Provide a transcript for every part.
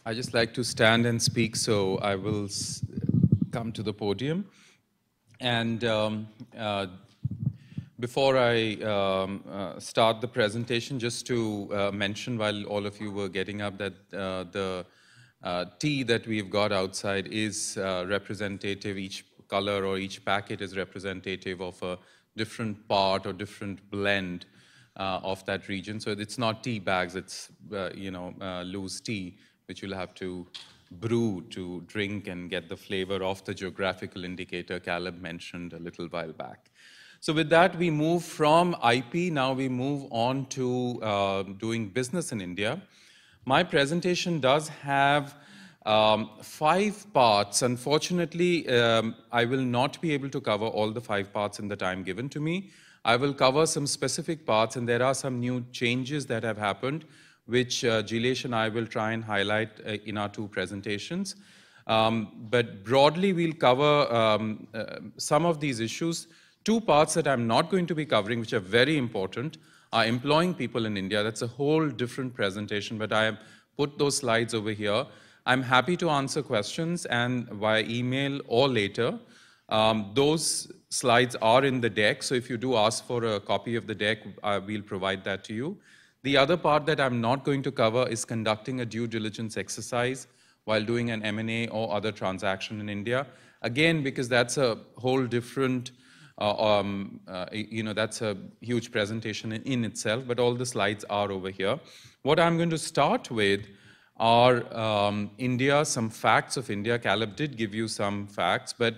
I just like to stand and speak, so I will come to the podium. And before I start the presentation, just to mention while all of you were getting up that the tea that we've got outside is representative. Each color or each packet is representative of a different part or different blend of that region. So it's not tea bags, it's loose tea, which you'll have to brew to drink and get the flavor of the geographical indicator Caleb mentioned a little while back. So with that, we move from IP, now we move on to doing business in India. My presentation does have 5 parts. Unfortunately, I will not be able to cover all the 5 parts in the time given to me. I will cover some specific parts, and there are some new changes that have happened, which Jilesh and I will try and highlight in our 2 presentations. But broadly, we'll cover some of these issues. 2 parts that I'm not going to be covering, which are very important, are employing people in India. That's a whole different presentation, but I have put those slides over here. I'm happy to answer questions and via email or later. Those slides are in the deck, so if you do ask for a copy of the deck, we'll provide that to you. The other part that I'm not going to cover is conducting a due diligence exercise while doing an M&A or other transaction in India. Again, because that's a whole different, that's a huge presentation in itself, but all the slides are over here. What I'm going to start with are India, some facts of India. Caleb did give you some facts, but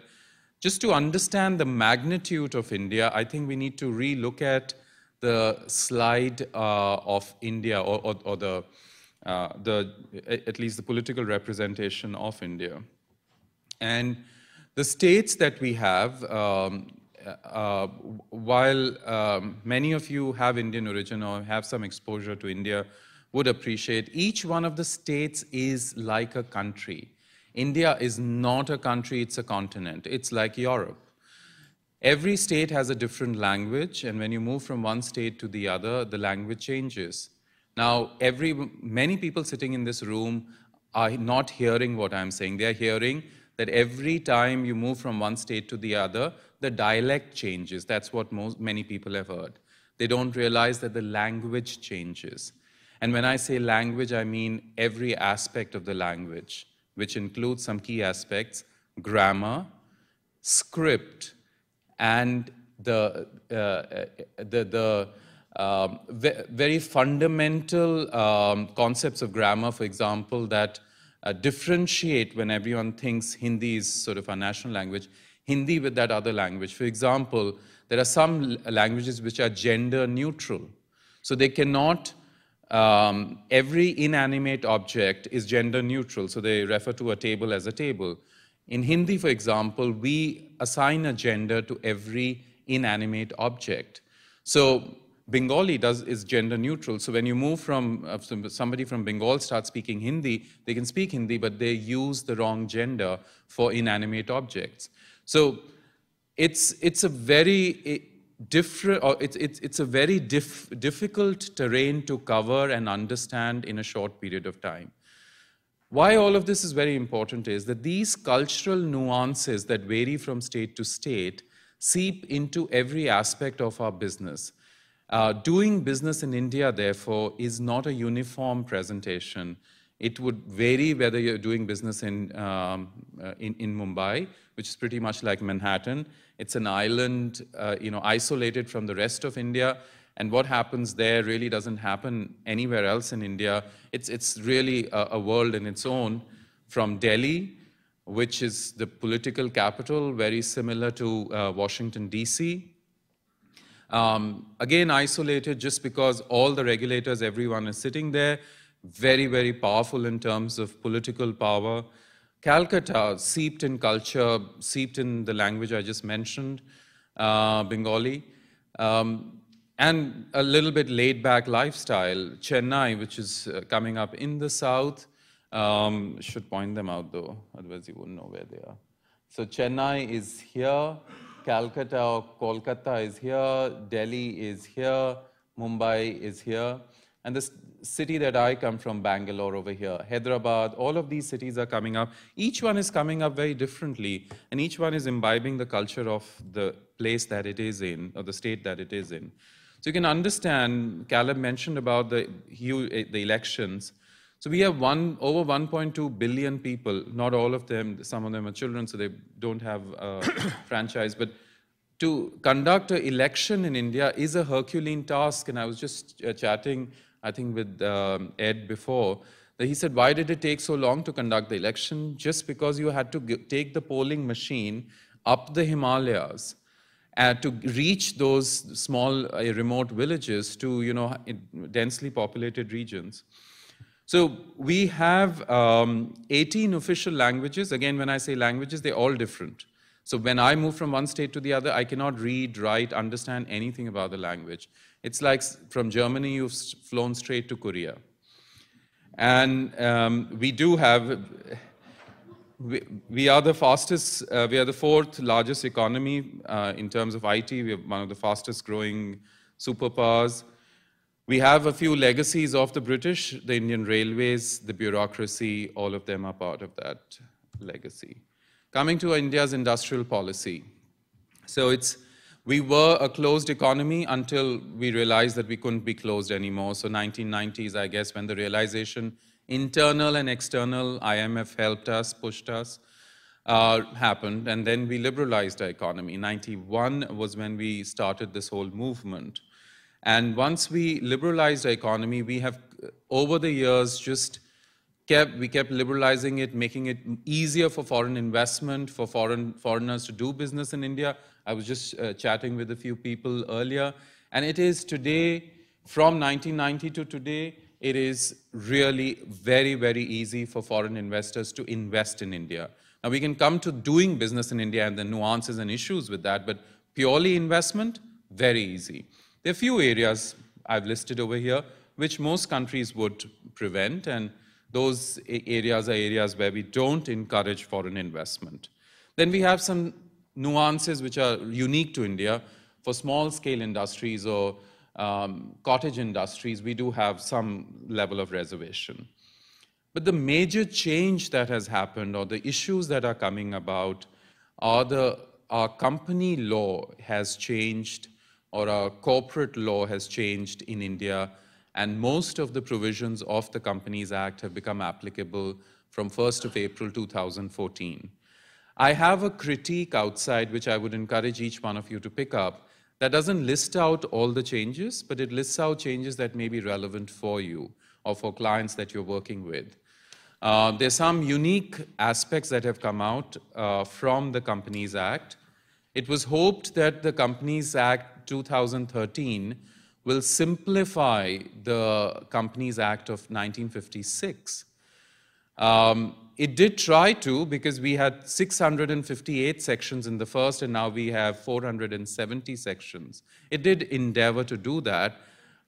just to understand the magnitude of India, I think we need to re-look at the slide of India, or at least the political representation of India. And the states that we have, while many of you have Indian origin or have some exposure to India, would appreciate, each one of the states is like a country. India is not a country, it's a continent. It's like Europe. Every state has a different language, and when you move from one state to the other, the language changes. Now, many people sitting in this room are not hearing what I'm saying. They're hearing that every time you move from one state to the other, the dialect changes. That's what many people have heard. They don't realize that the language changes. And when I say language, I mean every aspect of the language, which includes some key aspects: grammar, script, and the very fundamental concepts of grammar, for example, that differentiate when everyone thinks Hindi is sort of our national language, Hindi with that other language. For example, there are some languages which are gender neutral. So they cannot, every inanimate object is gender neutral. So they refer to a table as a table. In Hindi, for example, we assign a gender to every inanimate object. So Bengali is gender neutral. So when you move from, somebody from Bengal starts speaking Hindi, they can speak Hindi, but they use the wrong gender for inanimate objects. So it's a very different, or it's a very difficult terrain to cover and understand in a short period of time. Why all of this is very important is that these cultural nuances that vary from state to state seep into every aspect of our business. Doing business in India, therefore, is not a uniform presentation. It would vary whether you're doing business in Mumbai, which is pretty much like Manhattan. It's an island, isolated from the rest of India. And what happens there really doesn't happen anywhere else in India. It's really a world in its own. From Delhi, which is the political capital, very similar to Washington, D.C. Again, isolated just because all the regulators, everyone is sitting there. Very, very powerful in terms of political power. Calcutta, seeped in culture, seeped in the language I just mentioned, Bengali. And a little bit laid-back lifestyle. Chennai, which is coming up in the south, should point them out though, otherwise you wouldn't know where they are. So Chennai is here, Calcutta or Kolkata is here, Delhi is here, Mumbai is here. And the city that I come from, Bangalore over here, Hyderabad, all of these cities are coming up. Each one is coming up very differently, and each one is imbibing the culture of the place that it is in, or the state that it is in. So you can understand, Caleb mentioned about the elections. So we have over 1.2 billion people, not all of them, some of them are children, so they don't have a franchise, but to conduct an election in India is a Herculean task. And I was just chatting, I think, with Ed before, that he said, why did it take so long to conduct the election? Just because you had to take the polling machine up the Himalayas to reach those small remote villages to, densely populated regions. So we have 18 official languages. Again, when I say languages, they're all different. So when I move from one state to the other, I cannot read, write, understand anything about the language. It's like from Germany, you've flown straight to Korea. And we do have, we are the fastest, we are the fourth largest economy in terms of IT. We are one of the fastest growing superpowers. We have a few legacies of the British, the Indian Railways, the bureaucracy, all of them are part of that legacy. Coming to India's industrial policy. So we were a closed economy until we realized that we couldn't be closed anymore. So 1990s, I guess, when the realization, internal and external, IMF helped us, pushed us, happened. And then we liberalized our economy. 91 was when we started this whole movement. And once we liberalized our economy, we have, over the years, we kept liberalizing it, making it easier for foreign investment, for foreigners to do business in India. I was just chatting with a few people earlier. And it is today, from 1990 to today, it is really very, very easy for foreign investors to invest in India. Now, we can come to doing business in India and the nuances and issues with that, but purely investment, very easy. There are a few areas I've listed over here, which most countries would prevent, and those areas are areas where we don't encourage foreign investment. Then we have some nuances which are unique to India. For small-scale industries or cottage industries, we do have some level of reservation. But the major change that has happened, or the issues that are coming about, are our company law has changed, or our corporate law has changed in India, and most of the provisions of the Companies Act have become applicable from 1st of April 2014. I have a critique outside, which I would encourage each one of you to pick up, that doesn't list out all the changes, but it lists out changes that may be relevant for you or for clients that you're working with. There's some unique aspects that have come out from the Companies Act. It was hoped that the Companies Act 2013 will simplify the Companies Act of 1956. It did try to, because we had 658 sections in the first, and now we have 470 sections. It did endeavor to do that.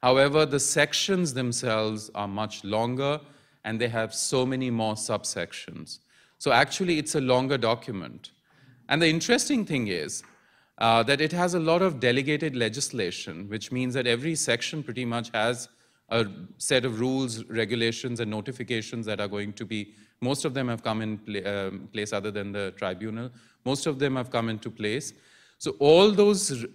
However, the sections themselves are much longer, and they have so many more subsections. So actually, it's a longer document. And the interesting thing is that it has a lot of delegated legislation, which means that every section pretty much has a set of rules, regulations, and notifications that are going to be, most of them have come in place other than the tribunal. Most of them have come into place. So all those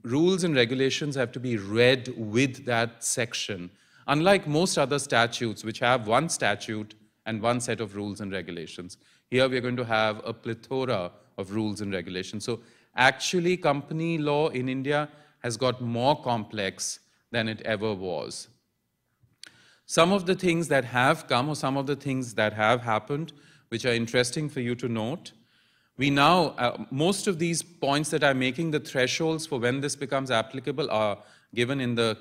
rules and regulations have to be read with that section. Unlike most other statutes, which have one statute and one set of rules and regulations. Here we're going to have a plethora of rules and regulations. So actually, company law in India has got more complex than it ever was. Some of the things that have come, or some of the things that have happened, which are interesting for you to note, we now, most of these points that I'm making, the thresholds for when this becomes applicable are given in the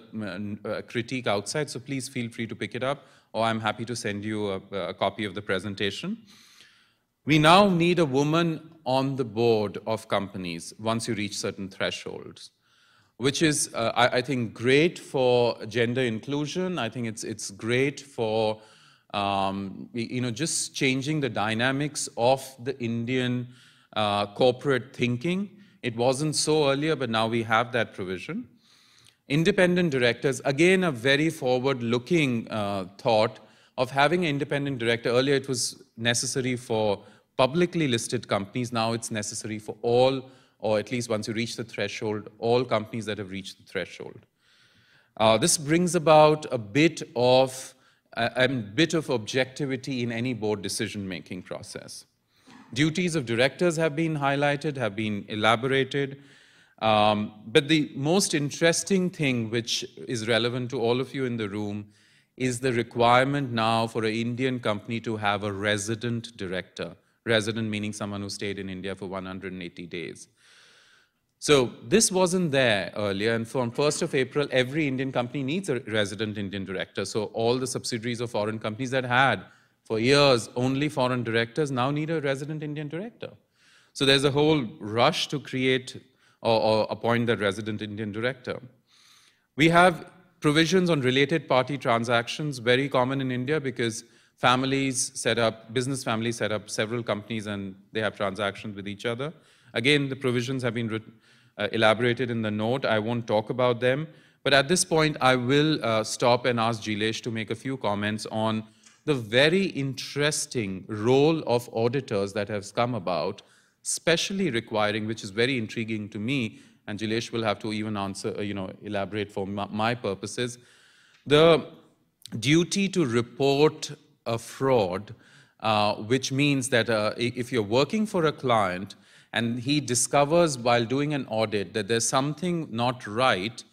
critique outside, so please feel free to pick it up, or I'm happy to send you a copy of the presentation. We now need a woman on the board of companies once you reach certain thresholds, which is, I think, great for gender inclusion. I think it's great for, just changing the dynamics of the Indian corporate thinking. It wasn't so earlier, but now we have that provision. Independent directors, again, a very forward-looking thought of having an independent director. Earlier, it was necessary for publicly listed companies. Now it's necessary for all, or at least once you reach the threshold, all companies that have reached the threshold. This brings about a bit of objectivity in any board decision-making process. Duties of directors have been highlighted, have been elaborated. But the most interesting thing which is relevant to all of you in the room is the requirement now for an Indian company to have a resident director. Resident meaning someone who stayed in India for 180 days. So this wasn't there earlier, and from 1st of April, every Indian company needs a resident Indian director. So all the subsidiaries of foreign companies that had, for years, only foreign directors now need a resident Indian director. So there's a whole rush to create or appoint the resident Indian director. We have provisions on related party transactions, very common in India because business families set up several companies and they have transactions with each other. Again, the provisions have been elaborated in the note. I won't talk about them. But at this point, I will stop and ask Jilesh to make a few comments on the very interesting role of auditors that has come about, especially requiring, which is very intriguing to me, and Jilesh will have to even answer, elaborate for my purposes, the duty to report a fraud, which means that if you're working for a client and he discovers while doing an audit that there's something not right,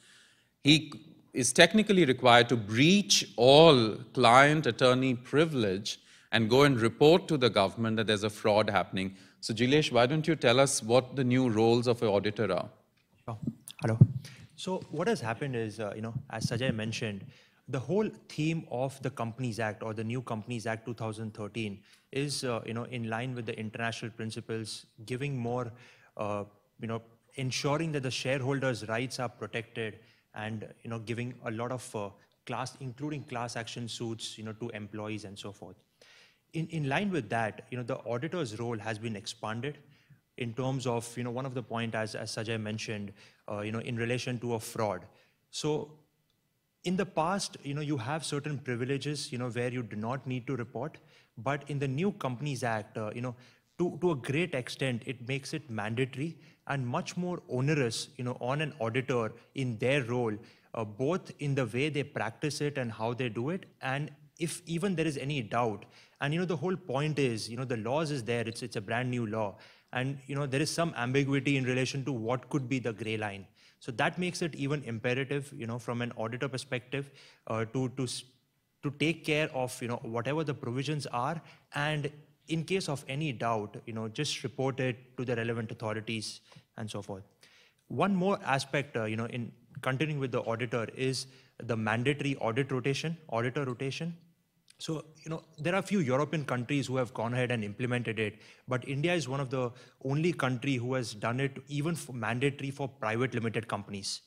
he is technically required to breach all client-attorney privilege and go and report to the government that there's a fraud happening. So Jilesh, why don't you tell us what the new roles of an auditor are? Oh, hello. So what has happened is, as Sajay mentioned, the whole theme of the Companies Act or the new Companies Act 2013 is, in line with the international principles, giving more, ensuring that the shareholders' rights are protected and, giving a lot of including class action suits, to employees and so forth. In line with that, the auditor's role has been expanded in terms of, one of the point as Sajay mentioned, in relation to a fraud. So in the past, you have certain privileges, where you do not need to report, but in the new Companies Act, to a great extent, it makes it mandatory and much more onerous, on an auditor in their role, both in the way they practice it and how they do it, and if even there is any doubt. And the whole point is, the laws is there, it's a brand new law, and there is some ambiguity in relation to what could be the gray line. So that makes it even imperative, from an auditor perspective, to take care of whatever the provisions are, and in case of any doubt, just report it to the relevant authorities and so forth. One more aspect, in continuing with the auditor is the mandatory auditor rotation. So, there are a few European countries who have gone ahead and implemented it, but India is one of the only country who has done it even mandatory for private limited companies.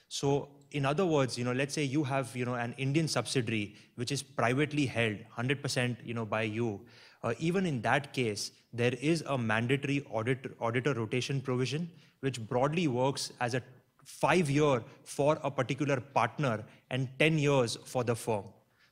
So in other words, let's say you have, an Indian subsidiary, which is privately held 100%, by you. Even in that case, there is a mandatory auditor rotation provision, which broadly works as a 5-year for a particular partner and 10 years for the firm.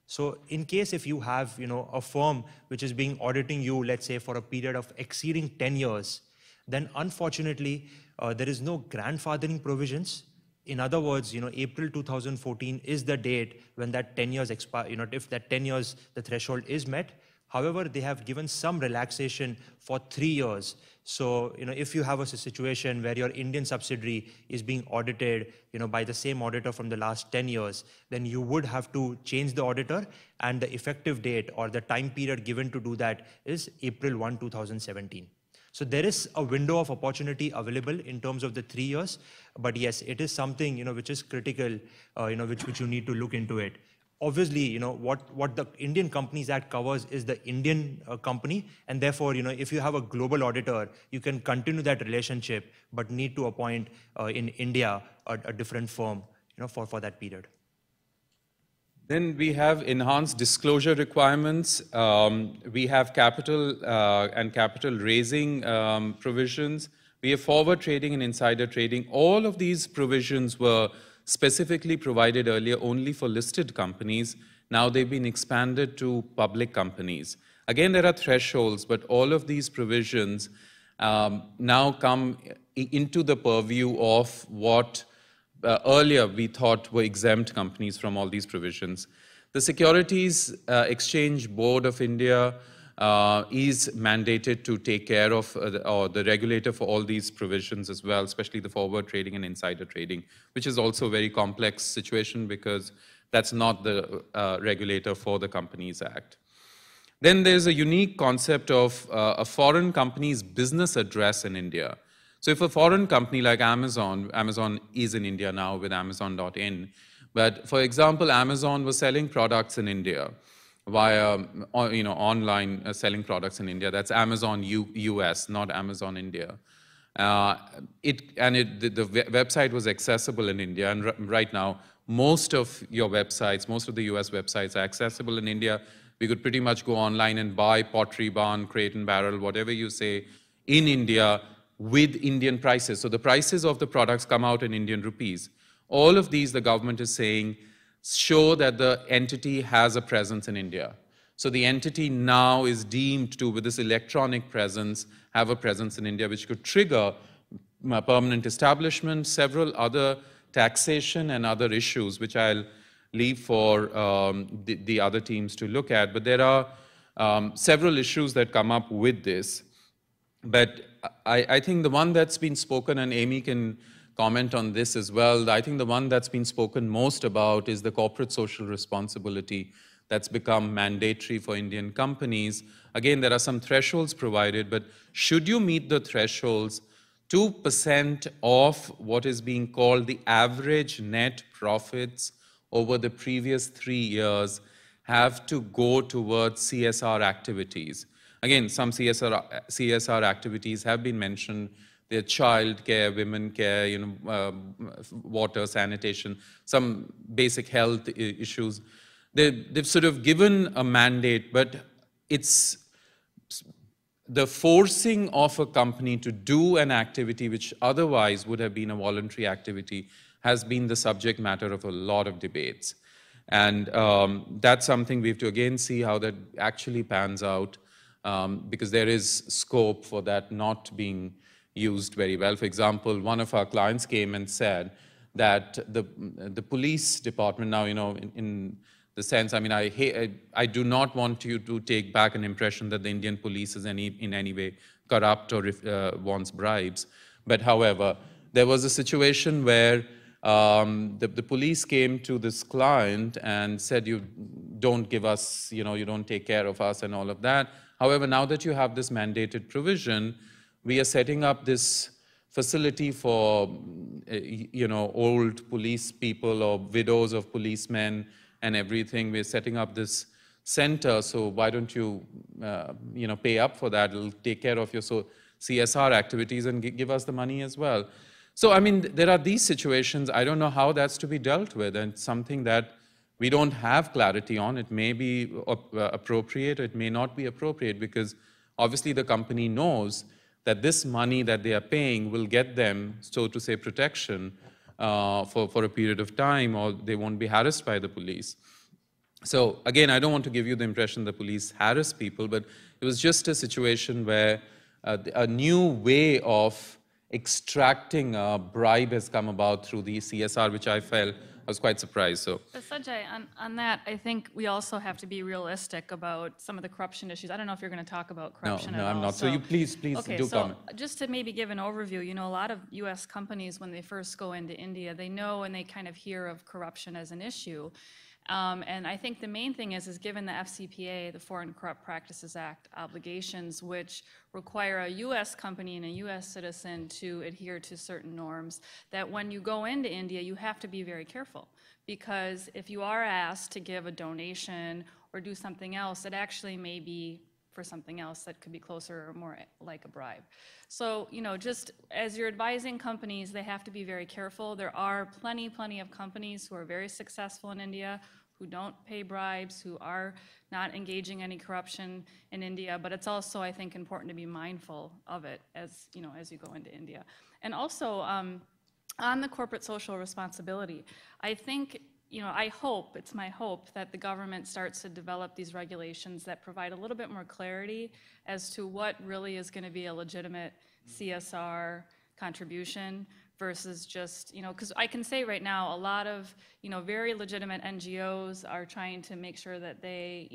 So in case if you have, a firm which is being auditing you, let's say for a period of exceeding 10 years, then unfortunately, there is no grandfathering provisions. In other words, April 2014 is the date when that 10 years expire, if that 10 years, the threshold is met. However, they have given some relaxation for 3 years. So, if you have a situation where your Indian subsidiary is being audited, by the same auditor from the last 10 years, then you would have to change the auditor, and the effective date or the time period given to do that is April 1, 2017. So there is a window of opportunity available in terms of the 3 years, but yes, it is something, which is critical, which you need to look into it. Obviously, what the Indian Companies Act covers is the Indian company, and therefore, if you have a global auditor, you can continue that relationship, but need to appoint in India a different firm, for that period. Then we have enhanced disclosure requirements. We have capital and capital raising provisions. We have forward trading and insider trading. All of these provisions were specifically provided earlier only for listed companies. Now they've been expanded to public companies. Again, there are thresholds, but all of these provisions now come into the purview of what earlier we thought were exempt companies from all these provisions. The Securities Exchange Board of India is mandated to take care of, or the regulator for all these provisions as well, especially the forward trading and insider trading, which is also a very complex situation because that's not the regulator for the Companies Act. Then there's a unique concept of a foreign company's business address in India. So if a foreign company like Amazon, Amazon is in India now with Amazon.in, but for example, Amazon was selling products in India via online selling products in India. That's Amazon US, not Amazon India. The website was accessible in India, and right now, most of your websites, most of the US websites are accessible in India. We could pretty much go online and buy Pottery Barn, Crate and Barrel, whatever you say, in India with Indian prices. So the prices of the products come out in Indian rupees. All of these, the government is saying, show that the entity has a presence in India. So the entity now is deemed to, with this electronic presence, have a presence in India, which could trigger permanent establishment, several other taxation and other issues, which I'll leave for the other teams to look at. But there are several issues that come up with this. But I think the one that's been spoken, and Amy can comment on this as well, I think the one that's been spoken most about is the corporate social responsibility that's become mandatory for Indian companies. Again, there are some thresholds provided, but should you meet the thresholds, 2% of what is being called the average net profits over the previous 3 years have to go towards CSR activities. Again, some CSR activities have been mentioned. They're child care, women care, water, sanitation, some basic health issues. They've sort of given a mandate, but it's the forcing of a company to do an activity which otherwise would have been a voluntary activity has been the subject matter of a lot of debates. And that's something we have to again see how that actually pans out, because there is scope for that not being used very well. For example, one of our clients came and said that the police department now, in the sense, I mean, I do not want you to take back an impression that the Indian police is in any way corrupt or wants bribes. But however, there was a situation where the police came to this client and said, you don't give us, you don't take care of us and all of that. However, now that you have this mandated provision, we are setting up this facility for, old police people or widows of policemen and everything. We're setting up this center, so why don't you, pay up for that? It'll take care of your CSR activities and give us the money as well. So, I mean, there are these situations. I don't know how that's to be dealt with, and something that we don't have clarity on. It may be appropriate, or it may not be appropriate, because obviously the company knows that this money that they are paying will get them, so to say, protection for a period of time, or they won't be harassed by the police. So again, I don't want to give you the impression the police harass people, but it was just a situation where a new way of extracting a bribe has come about through the CSR, which I felt I was quite surprised. So, But Sajay, on that, I think we also have to be realistic about some of the corruption issues. I don't know if you're going to talk about corruption at all. No, I'm not. So you please okay, do comment. Just to maybe give an overview, a lot of U.S. companies, when they first go into India, they know and they kind of hear of corruption as an issue. And I think the main thing is given the FCPA, the Foreign Corrupt Practices Act obligations, which require a U.S. company and a U.S. citizen to adhere to certain norms, that when you go into India, you have to be very careful. Because if you are asked to give a donation or do something else, it actually may be for something else that could be closer or more like a bribe. So, just as you're advising companies, they have to be very careful. There are plenty of companies who are very successful in India, who don't pay bribes, who are not engaging any corruption in India, but it's also, I think, important to be mindful of it as you go into India. And also, On the corporate social responsibility, I think, I hope, it's my hope that the government starts to develop these regulations that provide a little bit more clarity as to what really is going to be a legitimate CSR contribution versus just, because I can say right now, a lot of, very legitimate NGOs are trying to make sure that they,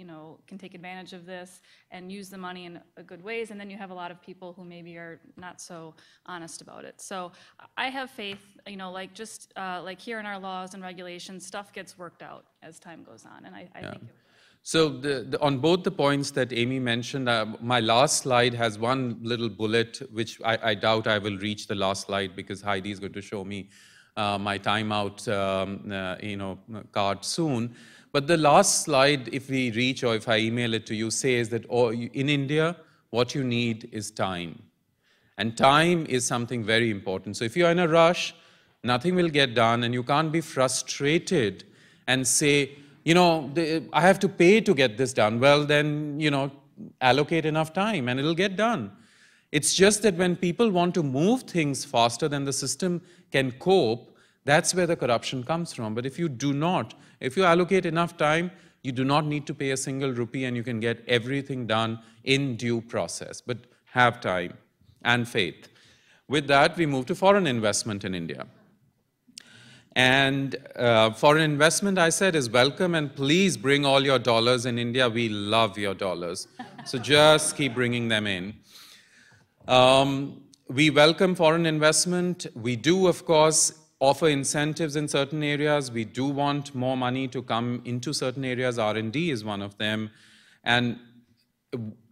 can take advantage of this and use the money in a good ways, and then you have a lot of people who maybe are not so honest about it. So I have faith, like here in our laws and regulations, stuff gets worked out as time goes on, and I think it. So on both the points that Amy mentioned, my last slide has one little bullet, which I doubt I will reach the last slide because Heidi is going to show me my timeout card soon. But the last slide, if we reach or if I email it to you, says that in India, what you need is time. And time is something very important. So if you're in a rush, nothing will get done, and you can't be frustrated and say, I have to pay to get this done. Well, then, allocate enough time and it'll get done. It's just that when people want to move things faster than the system can cope, that's where the corruption comes from. But if you allocate enough time, you do not need to pay a single rupee and you can get everything done in due process. But have time and faith. With that, we move to foreign investment in India. And foreign investment, I said, is welcome, and please bring all your dollars in India. We love your dollars. So just keep bringing them in. We welcome foreign investment. We do, of course, offer incentives in certain areas. We do want more money to come into certain areas. R&D is one of them. And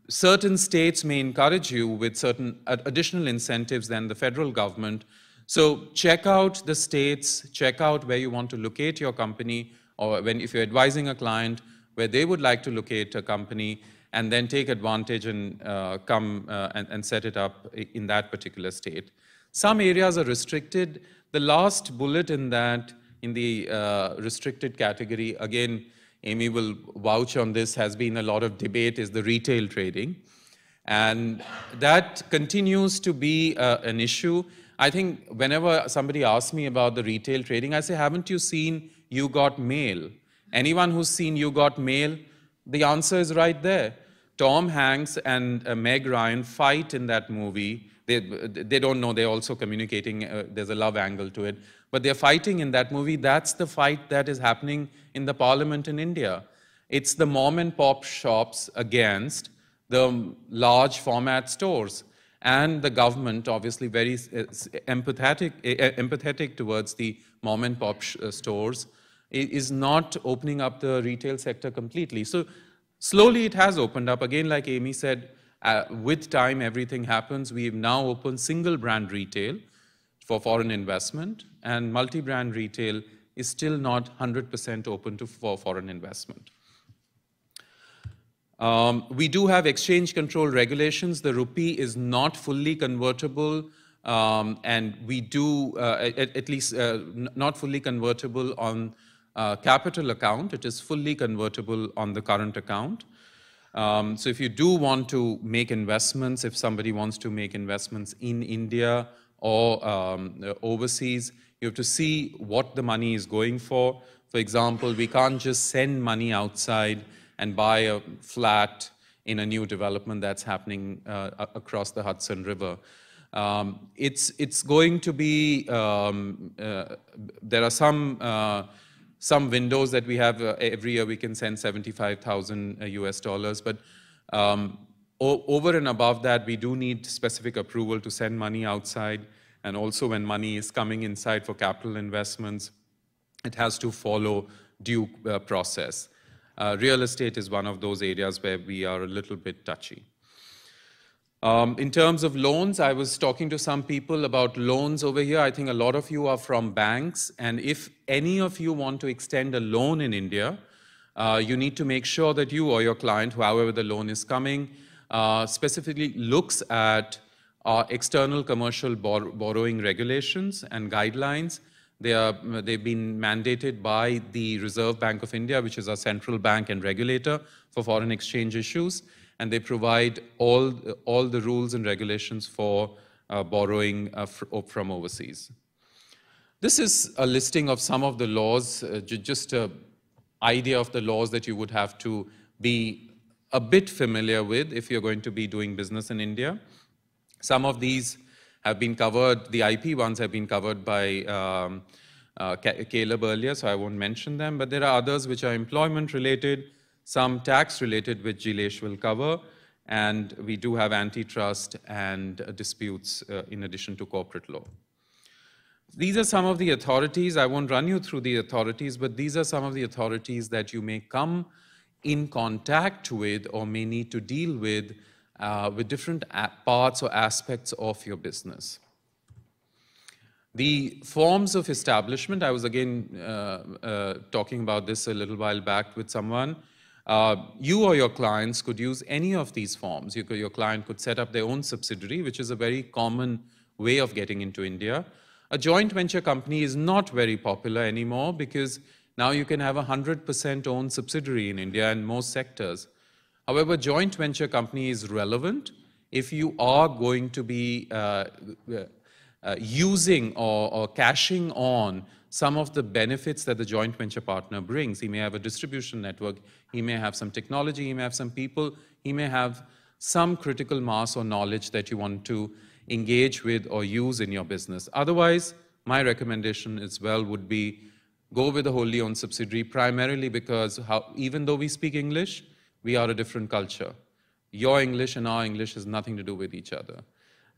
certain states may encourage you with certain additional incentives than the federal government. So check out the states, check out where you want to locate your company, or if you're advising a client, where they would like to locate a company, and then take advantage and come and set it up in that particular state. Some areas are restricted. The last bullet in the restricted category, again, Amy will vouch on this, has been a lot of debate, is the retail trading. And that continues to be an issue. I think whenever somebody asks me about the retail trading, I say, haven't you seen You Got Mail? Anyone who's seen You Got Mail, the answer is right there. Tom Hanks and Meg Ryan fight in that movie. They don't know, they're also communicating, there's a love angle to it. But they're fighting in that movie. That's the fight that is happening in the parliament in India. It's the mom and pop shops against the large format stores. And the government, obviously very empathetic towards the mom and pop stores, is not opening up the retail sector completely. So slowly it has opened up. Again, like Amy said, with time everything happens. We've now opened single brand retail for foreign investment, and multi-brand retail is still not 100% open for foreign investment. We do have exchange control regulations. The rupee is not fully convertible, and we do, at least not fully convertible on capital account. It is fully convertible on the current account. So if you do want to make investments, if somebody wants to make investments in India or overseas, you have to see what the money is going for. For example, we can't just send money outside and buy a flat in a new development that's happening across the Hudson River. It's going to be, there are some windows that we have every year. We can send 75,000 US dollars, but over and above that, we do need specific approval to send money outside. And also when money is coming inside for capital investments, it has to follow due process. Real estate is one of those areas where we are a little bit touchy. In terms of loans, I was talking to some people about loans over here. I think a lot of you are from banks, and if any of you want to extend a loan in India, you need to make sure that you or your client, however the loan is coming, specifically looks at external commercial borrowing regulations and guidelines. They've been mandated by the Reserve Bank of India, which is our central bank and regulator for foreign exchange issues, and they provide all the rules and regulations for borrowing from overseas. This is a listing of some of the laws, just an idea of the laws that you would have to be a bit familiar with if you're going to be doing business in India. Some of these have been covered, the IP ones have been covered by Caleb earlier, so I won't mention them, but there are others which are employment related, some tax related, which Jilesh will cover, and we do have antitrust and disputes in addition to corporate law. These are some of the authorities. I won't run you through the authorities, but these are some of the authorities that you may come in contact with or may need to deal with different parts or aspects of your business. The forms of establishment, I was again talking about this a little while back with someone. You or your clients could use any of these forms. Your client could set up their own subsidiary, which is a very common way of getting into India. A joint venture company is not very popular anymore because now you can have a 100% owned subsidiary in India in most sectors. However, joint venture company is relevant if you are going to be using or cashing on some of the benefits that the joint venture partner brings. He may have a distribution network, he may have some technology, he may have some people, he may have some critical mass or knowledge that you want to engage with or use in your business. Otherwise, my recommendation as well would be go with a wholly owned subsidiary, primarily because even though we speak English, we are a different culture. Your English and our English has nothing to do with each other.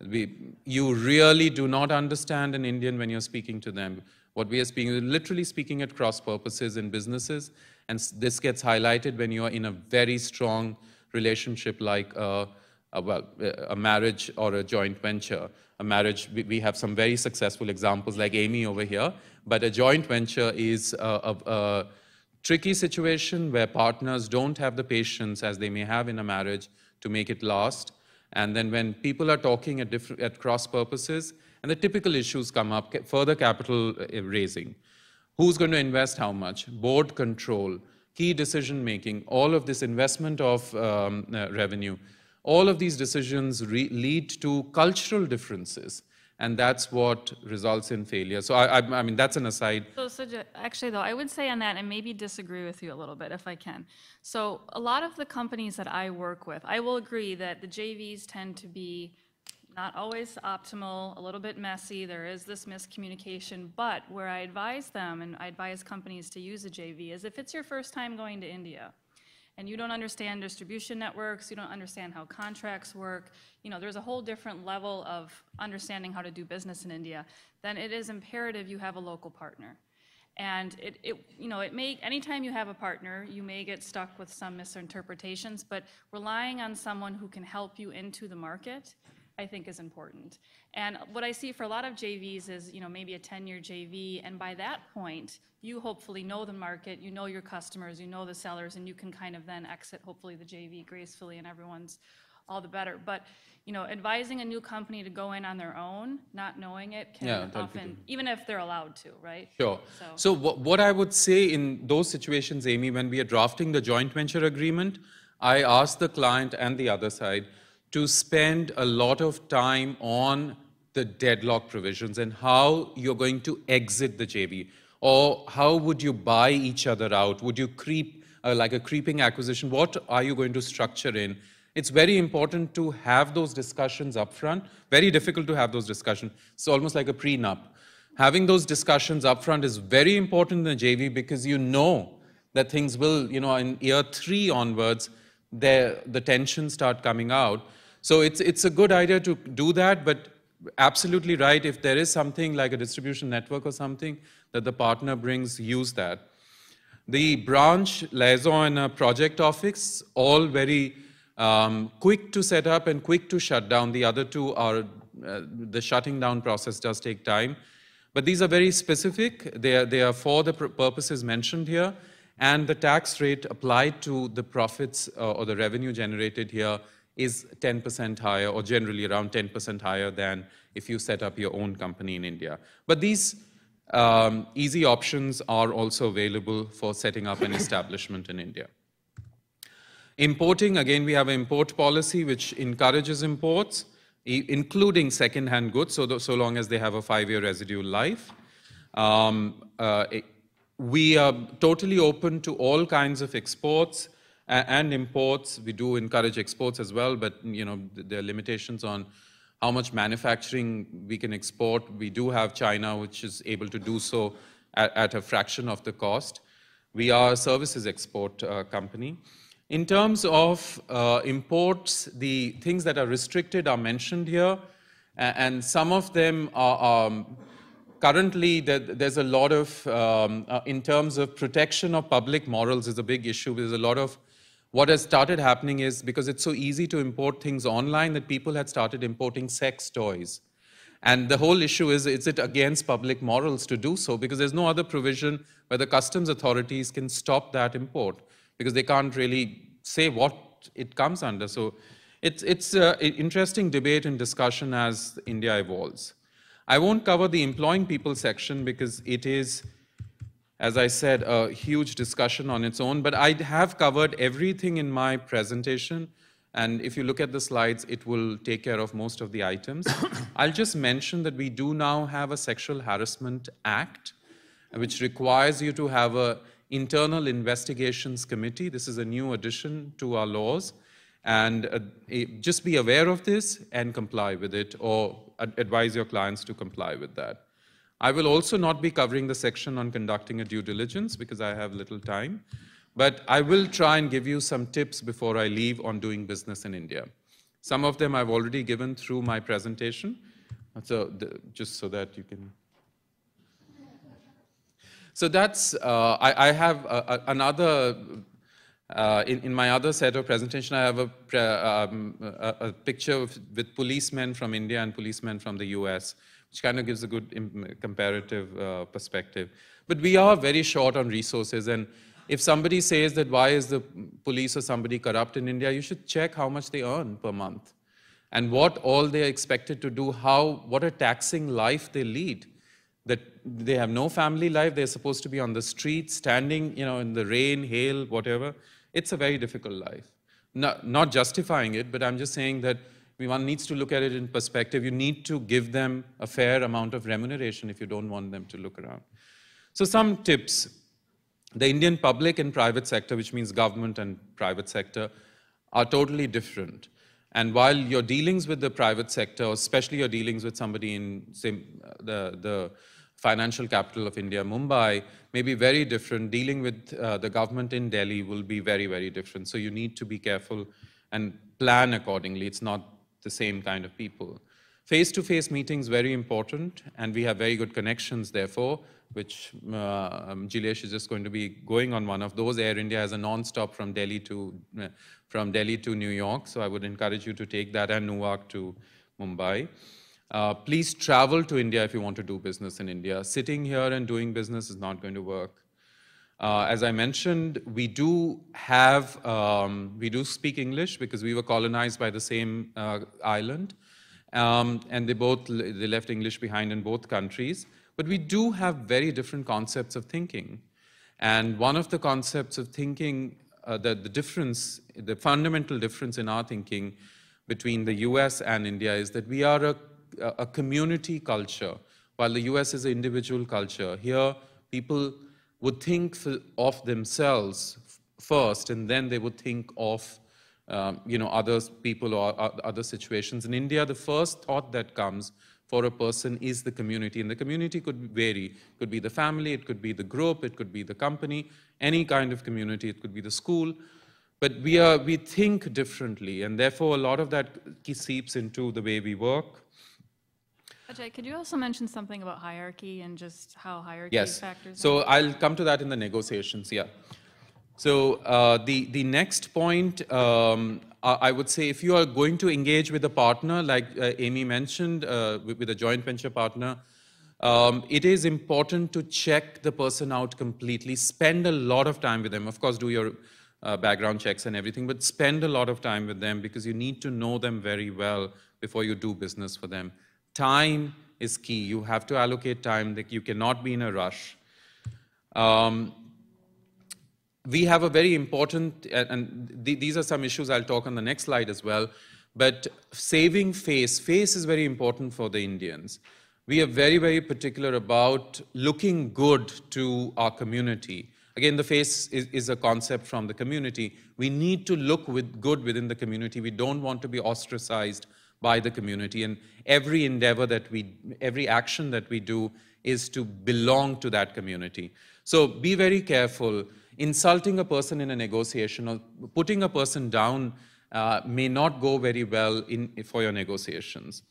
You really do not understand an Indian when you're speaking to them. What we are speaking, we're literally speaking at cross purposes in businesses, and this gets highlighted when you are in a very strong relationship like a marriage or a joint venture. A marriage, we have some very successful examples like Amy over here, but a joint venture is a tricky situation where partners don't have the patience as they may have in a marriage to make it last. And then when people are talking at cross purposes, and the typical issues come up, further capital raising. Who's going to invest how much? Board control, key decision making, all of this investment of revenue. All of these decisions lead to cultural differences, and that's what results in failure. So I mean, that's an aside. So actually though, I would say on that, and maybe disagree with you a little bit if I can. So a lot of the companies that I work with, I will agree that the JVs tend to be not always optimal, a little bit messy, there is this miscommunication, but where I advise them, and I advise companies to use a JV, is if it's your first time going to India, and you don't understand distribution networks, you don't understand how contracts work, you know, there's a whole different level of understanding how to do business in India, then it is imperative you have a local partner. And anytime you have a partner, you may get stuck with some misinterpretations, but relying on someone who can help you into the market, I think is important. And what I see for a lot of JVs is, you know, maybe a 10-year JV, and by that point, you hopefully know the market, you know your customers, you know the sellers, and you can kind of then exit, hopefully, the JV gracefully, and everyone's all the better. But, you know, advising a new company to go in on their own, not knowing it, can often, even if they're allowed to, right? Sure. So what I would say in those situations, Amy, when we are drafting the joint venture agreement, I ask the client and the other side to spend a lot of time on the deadlock provisions and how you're going to exit the JV, or how would you buy each other out? Would you creep, like a creeping acquisition? What are you going to structure in? It's very important to have those discussions upfront. Very difficult to have those discussions. It's almost like a prenup. Having those discussions upfront is very important in the JV because you know that things will, you know, in year 3 onwards, the tensions start coming out. So it's a good idea to do that, but absolutely right, if there is something like a distribution network or something that the partner brings, use that. The branch, liaison, and project office, all very quick to set up and quick to shut down. The other two are, the shutting down process does take time. But these are very specific. They are for the purposes mentioned here. And the tax rate applied to the profits or the revenue generated here is 10% higher, or generally around 10% higher than if you set up your own company in India. But these easy options are also available for setting up an establishment in India. Importing, again, we have an import policy which encourages imports, including second-hand goods, so long as they have a 5-year residual life. We are totally open to all kinds of exports and imports. We do encourage exports as well, but there are limitations on how much manufacturing we can export. We do have China, which is able to do so at a fraction of the cost. We are a services export company. In terms of imports, the things that are restricted are mentioned here, and some of them are currently, there's a lot of, in terms of protection of public morals is a big issue. There's a lot of, what has started happening is, because it's so easy to import things online, that people had started importing sex toys. And the whole issue is it against public morals to do so? Because there's no other provision where the customs authorities can stop that import, because they can't really say what it comes under. So it's an interesting debate and discussion as India evolves. I won't cover the employing people section because it is, as I said, a huge discussion on its own, but I have covered everything in my presentation, and if you look at the slides, it will take care of most of the items. I'll just mention that we do now have a Sexual Harassment Act, which requires you to have an internal investigations committee. This is a new addition to our laws, and just be aware of this and comply with it, or advise your clients to comply with that. I will also not be covering the section on conducting a due diligence because I have little time, but I will try and give you some tips before I leave on doing business in India. Some of them I've already given through my presentation, so just so that you can. So that's, I have another, in my other set of presentation, I have a picture with policemen from India and policemen from the US, which kind of gives a good comparative perspective. But we are very short on resources, and if somebody says that why is the police or somebody corrupt in India, you should check how much they earn per month and what all they're expected to do, what a taxing life they lead. That they have no family life, they're supposed to be on the street, standing, in the rain, hail, whatever. It's a very difficult life. Not justifying it, but I'm just saying that one needs to look at it in perspective. You need to give them a fair amount of remuneration if you don't want them to look around. So some tips. The Indian public and private sector, which means government and private sector, are totally different. And while your dealings with the private sector, or especially your dealings with somebody in, say, the financial capital of India, Mumbai, may be very different, dealing with the government in Delhi will be very, very different. So you need to be careful and plan accordingly. It's not the same kind of people. Face-to-face meetings, very important, and we have very good connections, therefore, which Jilesh is just going to be going on one of those. Air India has a non-stop from Delhi to New York, so I would encourage you to take that, and Newark to Mumbai. Please travel to India if you want to do business in India. Sitting here and doing business is not going to work. As I mentioned, we do speak English because we were colonized by the same island. And they left English behind in both countries. But we do have very different concepts of thinking. And one of the concepts of thinking, the fundamental difference in our thinking between the US and India is that we are a community culture, while the US is an individual culture. Here, people would think of themselves first, and then they would think of other people or other situations. In India, the first thought that comes for a person is the community. And the community could vary. It could be the family, it could be the group, it could be the company, any kind of community, it could be the school. But we think differently, and therefore a lot of that seeps into the way we work. Ajay, could you also mention something about hierarchy and just how hierarchy factors in? So I'll come to that in the negotiations, yeah. So the next point, I would say, if you are going to engage with a partner, like Amy mentioned, with a joint venture partner, it is important to check the person out completely. Spend a lot of time with them. Of course, do your background checks and everything, but spend a lot of time with them because you need to know them very well before you do business for them. Time is key. You have to allocate time. You cannot be in a rush. We have a very important, and these are some issues I'll talk on the next slide as well, but saving face. Face is very important for the Indians. we are very, very particular about looking good to our community. Again, the face is a concept from the community. We need to look good within the community. We don't want to be ostracized by the community. And every endeavor that every action that we do is to belong to that community. So be very careful. Insulting a person in a negotiation or putting a person down may not go very well for your negotiations.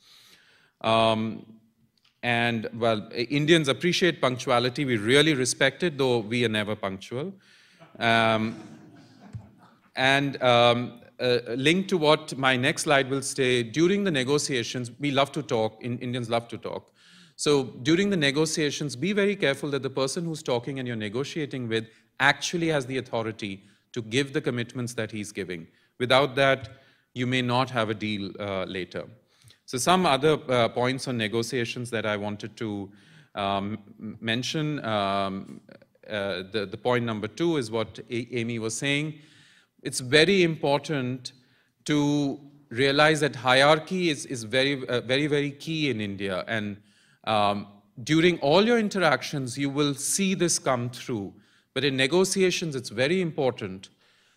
And well, Indians appreciate punctuality. We really respect it, though we are never punctual. Linked to what my next slide will say, during the negotiations, we love to talk. Indians love to talk. So during the negotiations, be very careful that the person who's talking and you're negotiating with actually has the authority to give the commitments that he's giving. Without that, you may not have a deal later. So some other points on negotiations that I wanted to mention. The point number 2 is what Amy was saying. It's very important to realize that hierarchy is very, very key in India. And during all your interactions, you will see this come through. But in negotiations, it's very important.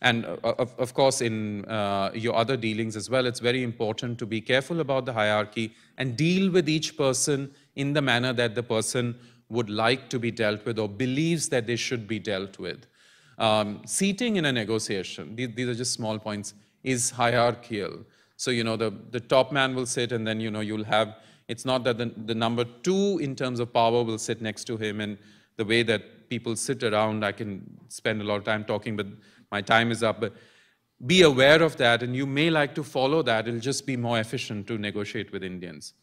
And of course, in your other dealings as well, it's very important to be careful about the hierarchy and deal with each person in the manner that the person would like to be dealt with or believes that they should be dealt with. Seating in a negotiation, these are just small points, is hierarchical. So, the top man will sit and then, you'll have, it's not that the number 2 in terms of power will sit next to him, and the way that people sit around, I can spend a lot of time talking, but my time is up. But be aware of that, and you may like to follow that. It'll just be more efficient to negotiate with Indians.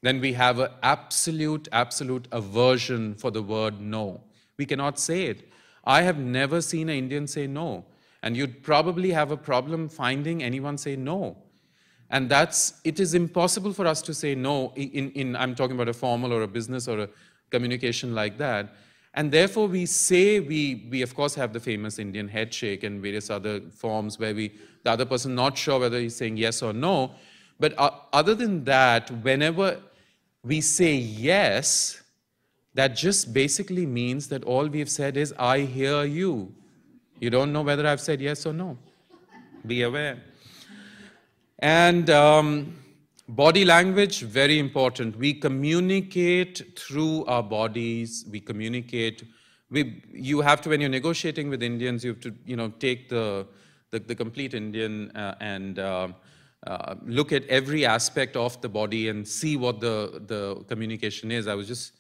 Then we have an absolute aversion for the word no. We cannot say it. I have never seen an Indian say no. And you'd probably have a problem finding anyone say no. And it is impossible for us to say no I'm talking about a formal or a business or a communication like that. And therefore we say, we of course have the famous Indian head shake and various other forms where the other person not sure whether he's saying yes or no. But other than that, whenever we say yes, that just basically means that all we've said is, I hear you. You don't know whether I've said yes or no. Be aware. And body language, very important. We communicate through our bodies. We communicate. You have to, when you're negotiating with Indians, you have to, take the complete Indian and look at every aspect of the body and see what the communication is. I was just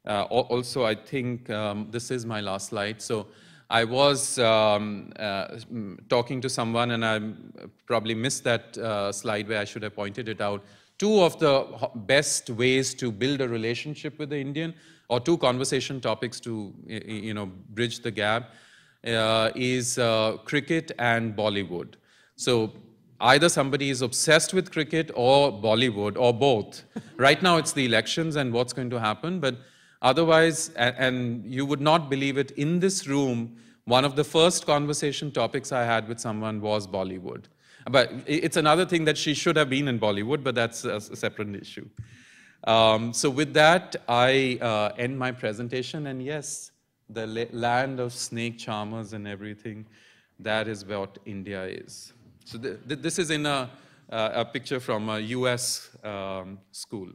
also, I think this is my last slide. So I was talking to someone, and I probably missed that slide where I should have pointed it out. 2 of the best ways to build a relationship with the Indian, or 2 conversation topics to bridge the gap, is cricket and Bollywood. So either somebody is obsessed with cricket or Bollywood, or both. Right now it's the elections and what's going to happen, but otherwise, and you would not believe it, in this room, one of the first conversation topics I had with someone was Bollywood. But it's another thing that she should have been in Bollywood, but that's a separate issue. So with that, I end my presentation, and yes, the land of snake charmers and everything, that is what India is. So this is in a picture from a US school.